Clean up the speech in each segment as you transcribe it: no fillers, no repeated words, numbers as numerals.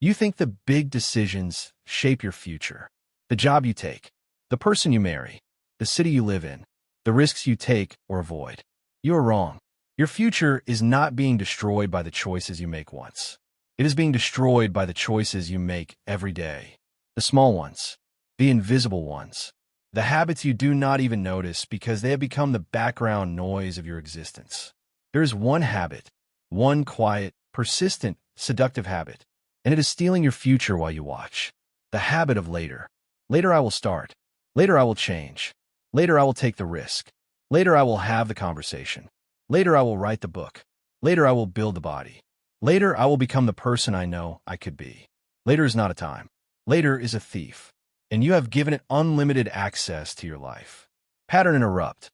You think the big decisions shape your future. The job you take, the person you marry, the city you live in, the risks you take or avoid. You are wrong. Your future is not being destroyed by the choices you make once. It is being destroyed by the choices you make every day. The small ones, the invisible ones, the habits you do not even notice because they have become the background noise of your existence. There is one habit, one quiet, persistent, seductive habit, and it is stealing your future while you watch. The habit of later. Later I will start. Later I will change. Later I will take the risk. Later I will have the conversation. Later I will write the book. Later I will build the body. Later I will become the person I know I could be. Later is not a time. Later is a thief, and you have given it unlimited access to your life. Pattern interrupt.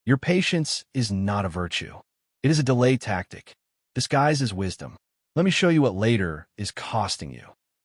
Your patience is not a virtue. It is a delay tactic, disguised as wisdom. Let me show you what later is costing you.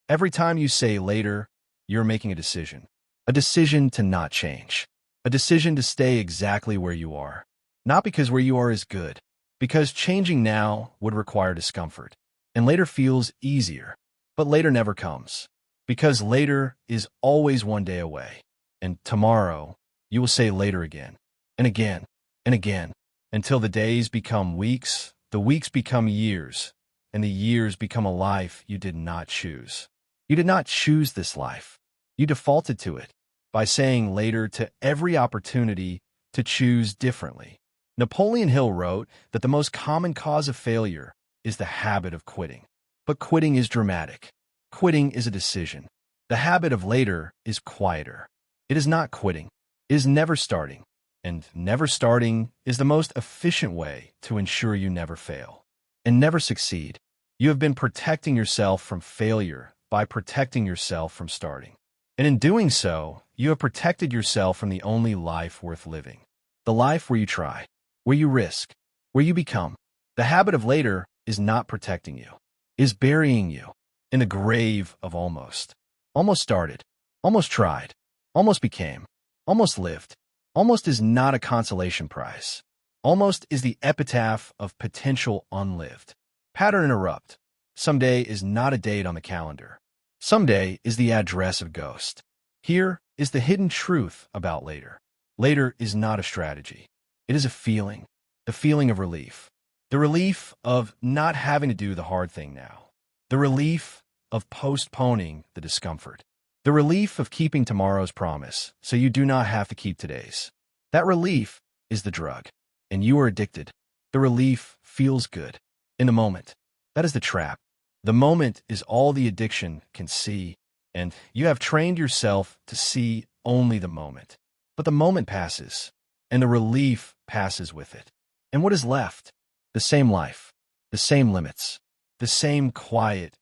Every time you say later, you're making a decision. A decision to not change. A decision to stay exactly where you are. Not because where you are is good, because changing now would require discomfort. And later feels easier, but later never comes. Because later is always one day away. And tomorrow, you will say later again, and again, and again, until the days become weeks, the weeks become years, and the years become a life you did not choose. You did not choose this life. You defaulted to it by saying later to every opportunity to choose differently. Napoleon Hill wrote that the most common cause of failure is the habit of quitting. But quitting is dramatic. Quitting is a decision. The habit of later is quieter. It is not quitting. It is never starting. And never starting is the most efficient way to ensure you never fail and never succeed. You have been protecting yourself from failure by protecting yourself from starting. And in doing so, you have protected yourself from the only life worth living. The life where you try, where you risk, where you become. The habit of later is not protecting you, is burying you in the grave of almost. Almost started, almost tried, almost became, almost lived. Almost is not a consolation prize. Almost is the epitaph of potential unlived. Pattern interrupt. Someday is not a date on the calendar. Someday is the address of ghost. Here is the hidden truth about later. Later is not a strategy. It is a feeling. The feeling of relief. The relief of not having to do the hard thing now. The relief of postponing the discomfort. The relief of keeping tomorrow's promise so you do not have to keep today's. That relief is the drug, and you are addicted. The relief feels good in the moment. That is the trap. The moment is all the addiction can see, and you have trained yourself to see only the moment. But the moment passes, and the relief passes with it. And what is left? The same life, the same limits, the same quiet,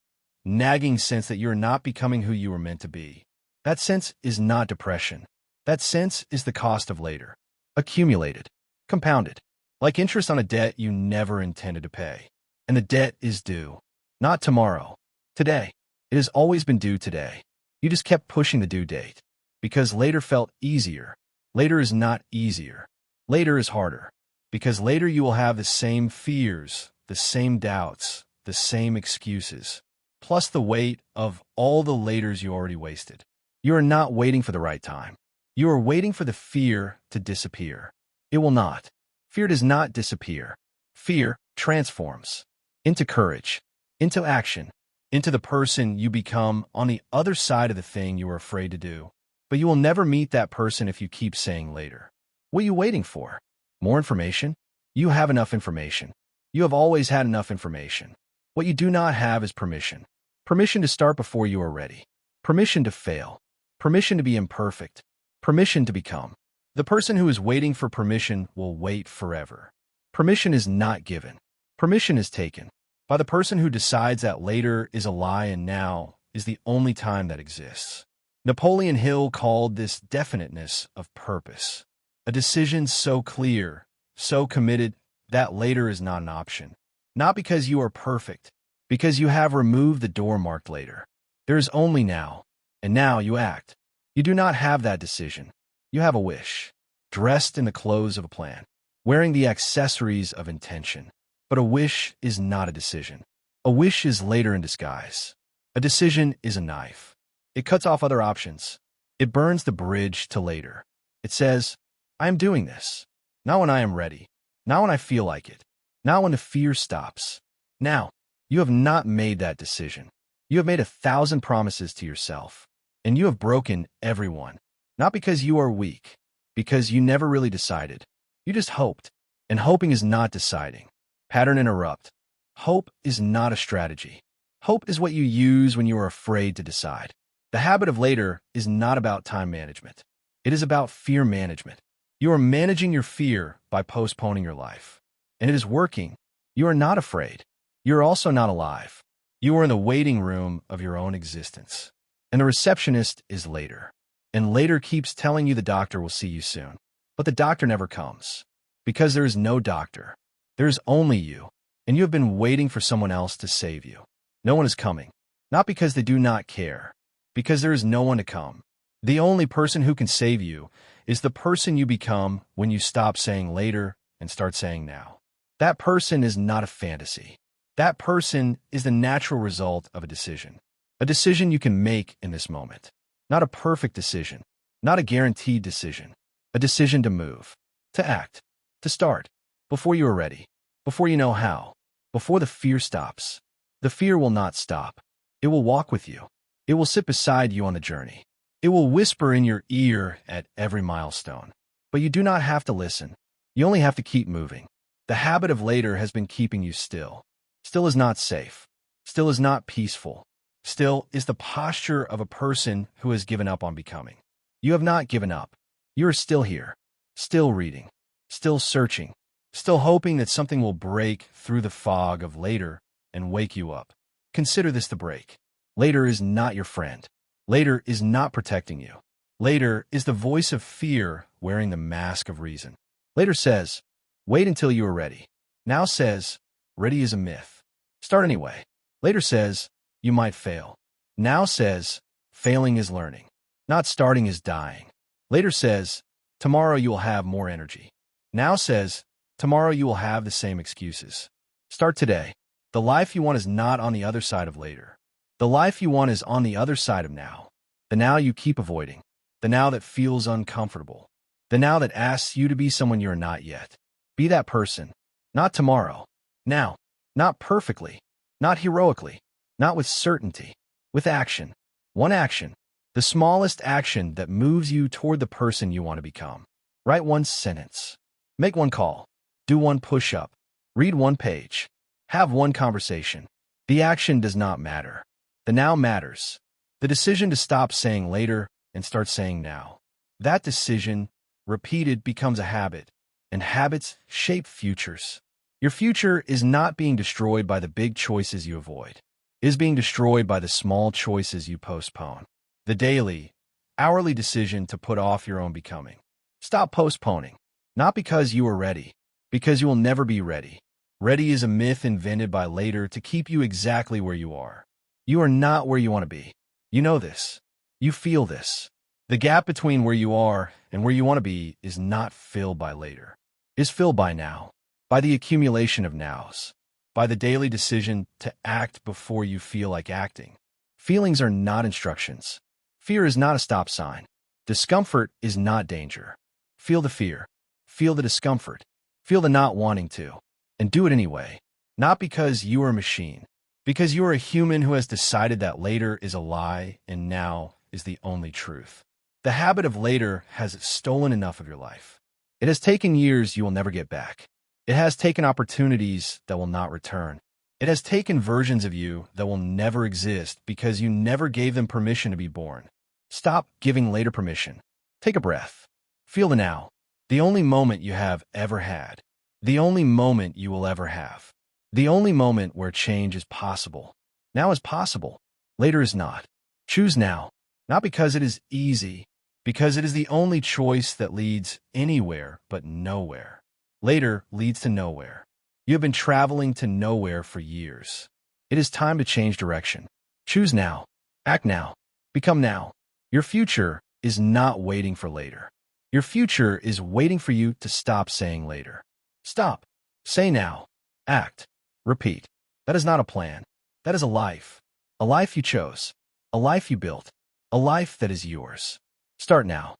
nagging sense that you're not becoming who you were meant to be. That sense is not depression. That sense is the cost of later. Accumulated, compounded, like interest on a debt you never intended to pay. And the debt is due. Not tomorrow. Today. It has always been due today. You just kept pushing the due date. Because later felt easier. Later is not easier. Later is harder. Because later you will have the same fears, the same doubts, the same excuses, plus the weight of all the laters you already wasted. You are not waiting for the right time. You are waiting for the fear to disappear. It will not. Fear does not disappear. Fear transforms into courage, into action, into the person you become on the other side of the thing you are afraid to do. But you will never meet that person if you keep saying later. What are you waiting for? More information? You have enough information. You have always had enough information. What you do not have is permission. Permission to start before you are ready. Permission to fail. Permission to be imperfect. Permission to become. The person who is waiting for permission will wait forever. Permission is not given. Permission is taken by the person who decides that later is a lie and now is the only time that exists. Napoleon Hill called this definiteness of purpose. A decision so clear, so committed, that later is not an option. Not because you are perfect, because you have removed the door marked later. There is only now, and now you act. You do not have that decision. You have a wish, dressed in the clothes of a plan, wearing the accessories of intention. But a wish is not a decision. A wish is later in disguise. A decision is a knife. It cuts off other options. It burns the bridge to later. It says, I am doing this. Not when I am ready. Not when I feel like it. Not when the fear stops. Now, you have not made that decision. You have made 1,000 promises to yourself, and you have broken every one. Not because you are weak, because you never really decided. You just hoped, and hoping is not deciding. Pattern interrupt. Hope is not a strategy. Hope is what you use when you are afraid to decide. The habit of later is not about time management. It is about fear management. You are managing your fear by postponing your life. And it is working. You are not afraid. You are also not alive. You are in the waiting room of your own existence. And the receptionist is later. And later keeps telling you the doctor will see you soon. But the doctor never comes. Because there is no doctor. There is only you. And you have been waiting for someone else to save you. No one is coming. Not because they do not care. Because there is no one to come. The only person who can save you is the person you become when you stop saying later and start saying now. That person is not a fantasy. That person is the natural result of a decision. A decision you can make in this moment. Not a perfect decision. Not a guaranteed decision. A decision to move. To act. To start. Before you are ready. Before you know how. Before the fear stops. The fear will not stop. It will walk with you. It will sit beside you on the journey. It will whisper in your ear at every milestone. But you do not have to listen. You only have to keep moving. The habit of later has been keeping you still. Still is not safe. Still is not peaceful. Still is the posture of a person who has given up on becoming. You have not given up. You are still here. Still reading. Still searching. Still hoping that something will break through the fog of later and wake you up. Consider this the break. Later is not your friend. Later is not protecting you. Later is the voice of fear wearing the mask of reason. Later says, wait until you are ready. Now says, ready is a myth. Start anyway. Later says, you might fail. Now says, failing is learning. Not starting is dying. Later says, tomorrow you will have more energy. Now says, tomorrow you will have the same excuses. Start today. The life you want is not on the other side of later. The life you want is on the other side of now. The now you keep avoiding. The now that feels uncomfortable. The now that asks you to be someone you are not yet. Be that person. Not tomorrow. Now. Not perfectly. Not heroically. Not with certainty. With action. One action. The smallest action that moves you toward the person you want to become. Write one sentence. Make one call. Do one push-up. Read one page. Have one conversation. The action does not matter. The now matters. The decision to stop saying later and start saying now. That decision, repeated, becomes a habit, and habits shape futures. Your future is not being destroyed by the big choices you avoid. It is being destroyed by the small choices you postpone. The daily, hourly decision to put off your own becoming. Stop postponing. Not because you are ready, because you will never be ready. Ready is a myth invented by later to keep you exactly where you are. You are not where you want to be. You know this. You feel this. The gap between where you are and where you want to be is not filled by later. It is filled by now, by the accumulation of nows, by the daily decision to act before you feel like acting. Feelings are not instructions. Fear is not a stop sign. Discomfort is not danger. Feel the fear. Feel the discomfort. Feel the not wanting to. And do it anyway. Not because you are a machine. Because you are a human who has decided that later is a lie and now is the only truth. The habit of later has stolen enough of your life. It has taken years you will never get back. It has taken opportunities that will not return. It has taken versions of you that will never exist because you never gave them permission to be born. Stop giving later permission. Take a breath. Feel the now. The only moment you have ever had. The only moment you will ever have. The only moment where change is possible. Now is possible. Later is not. Choose now. Not because it is easy. Because it is the only choice that leads anywhere but nowhere. Later leads to nowhere. You have been traveling to nowhere for years. It is time to change direction. Choose now. Act now. Become now. Your future is not waiting for later. Your future is waiting for you to stop saying later. Stop. Say now. Act. Repeat. That is not a plan. That is a life. A life you chose. A life you built. A life that is yours. Start now.